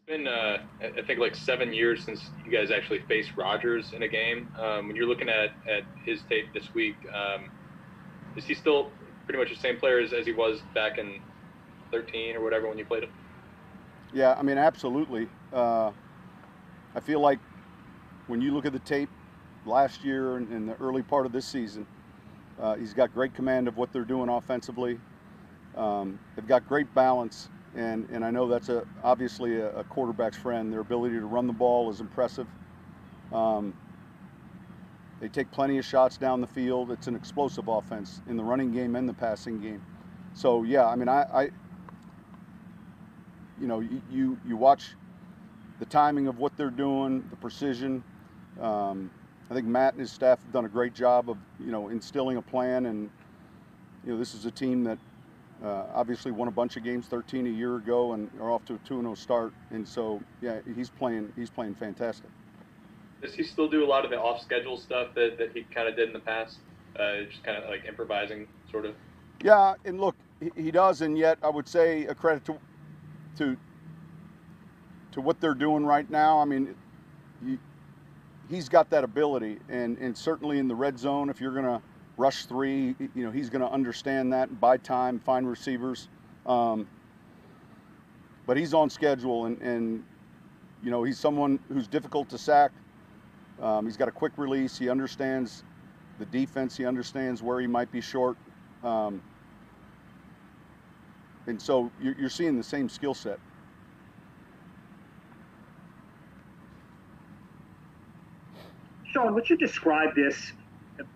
Been I think like 7 years since you guys actually faced Rodgers in a game. When you're looking at his tape this week, is he still pretty much the same player as he was back in 13 or whatever when you played him? Yeah, I mean, absolutely. I feel like when you look at the tape last year and the early part of this season, he's got great command of what they're doing offensively. They've got great balance, and I know that's obviously a quarterback's friend. Their ability to run the ball is impressive. Um, they take plenty of shots down the field. It's an explosive offense in the running game and the passing game. So yeah, I mean, you watch the timing of what they're doing, the precision. I think Matt and his staff have done a great job of instilling a plan, and this is a team that obviously won a bunch of games, 13 a year ago, and are off to a 2-0 start. And so yeah, he's playing fantastic. Does he still do a lot of the off schedule stuff that he kind of did in the past? Just kind of like improvising, sort of. Yeah, and look, he does, and yet I would say a credit to what they're doing right now. I mean, he's got that ability, and certainly in the red zone, if you're going to rush three, he's going to understand that and buy time, find receivers. But he's on schedule, and he's someone who's difficult to sack. He's got a quick release. He understands the defense. He understands where he might be short. And so you're seeing the same skill set. Sean, would you describe this,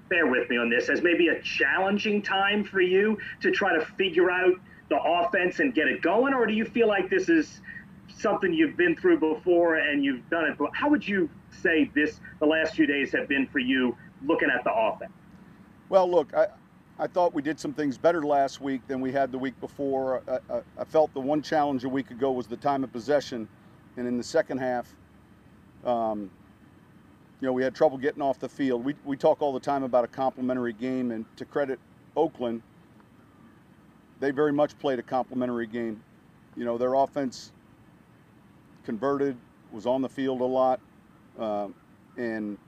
bear with me on this, as maybe a challenging time for you to try to figure out the offense and get it going? Or do you feel like this is something you've been through before and you've done it? How would you say the last few days have been for you looking at the offense? Well, look, I thought we did some things better last week than we had the week before. I felt the one challenge a week ago was the time of possession. And in the second half, we had trouble getting off the field. We talk all the time about a complementary game, and to credit Oakland, they very much played a complementary game. Their offense converted, was on the field a lot, and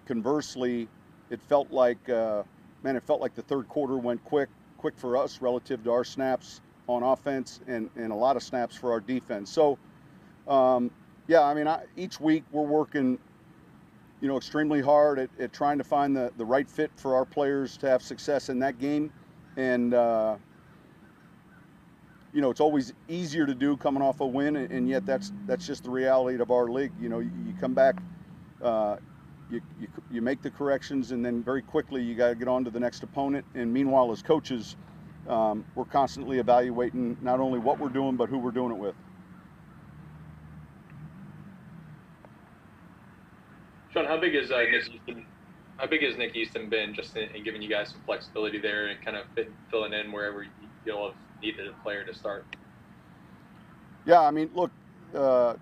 conversely, it felt like the third quarter went quick for us relative to our snaps on offense and a lot of snaps for our defense. So, yeah, I mean, each week we're working extremely hard at trying to find the right fit for our players to have success in that game. And, it's always easier to do coming off a win, and yet that's just the reality of our league. You come back, you make the corrections, and then very quickly you got to get on to the next opponent. And meanwhile, as coaches, we're constantly evaluating not only what we're doing, but who we're doing it with. Sean, how big is Nick Easton been just in giving you guys some flexibility there and kind of filling in wherever you feel have needed a player to start? Yeah, I mean, look, there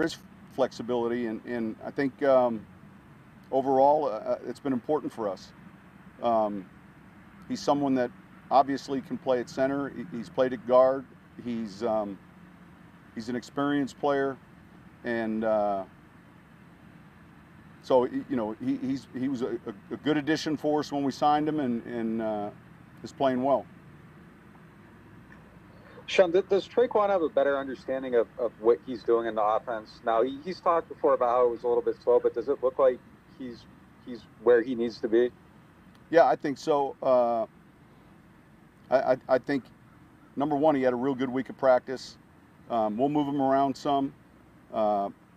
is flexibility, and I think overall it's been important for us. He's someone that obviously can play at center. He's played at guard. He's an experienced player, and so he was a good addition for us when we signed him, and is playing well. Sean, does Traquan have a better understanding of what he's doing in the offense now? He's talked before about how it was a little bit slow, but does it look like he's where he needs to be? Yeah, I think so. I think, number one, he had a real good week of practice. We'll move him around some.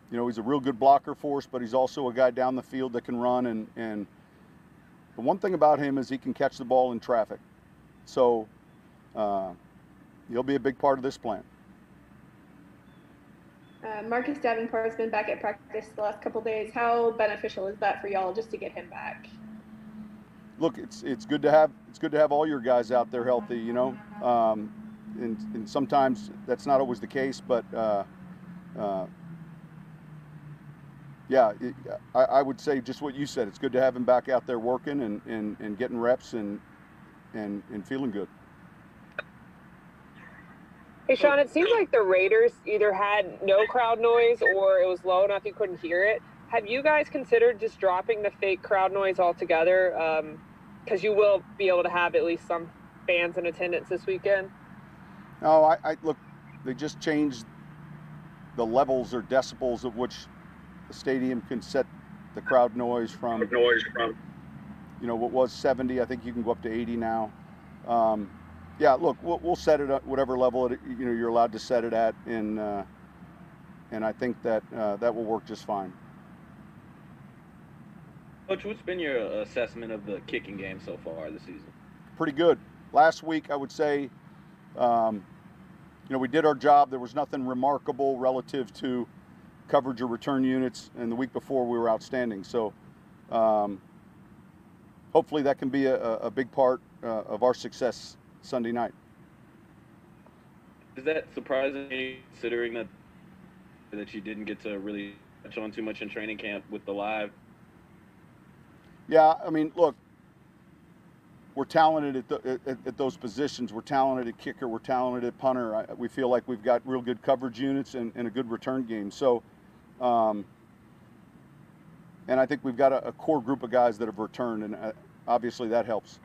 He's a real good blocker for us, but he's also a guy down the field that can run. And the one thing about him is he can catch the ball in traffic. So he'll be a big part of this plan. Marcus Davenport's been back at practice the last couple days. How beneficial is that for y'all just to get him back? Look, it's good to have all your guys out there healthy, and sometimes that's not always the case, but yeah, I would say just what you said. It's good to have him back out there working and getting reps and feeling good. Hey, Sean, it seems like the Raiders either had no crowd noise or it was low enough you couldn't hear it. Have you guys considered just dropping the fake crowd noise altogether? Because you will be able to have at least some fans in attendance this weekend. No, I look, they just changed the levels or decibels at which the stadium can set the crowd noise from. You know, what was 70, I think you can go up to 80 now. Yeah, look, we'll set it at whatever level you're allowed to set it at, and I think that that will work just fine. Coach, what's been your assessment of the kicking game so far this season? Pretty good. Last week, I would say, we did our job. There was nothing remarkable relative to coverage or return units, and the week before we were outstanding. So hopefully that can be a big part of our success Sunday night. Is that surprising, considering that you didn't get to really touch on too much in training camp with the live? Yeah, I mean, look, we're talented at those positions. We're talented at kicker. We're talented at punter. We feel like we've got real good coverage units and a good return game. So, and I think we've got a core group of guys that have returned, and obviously that helps.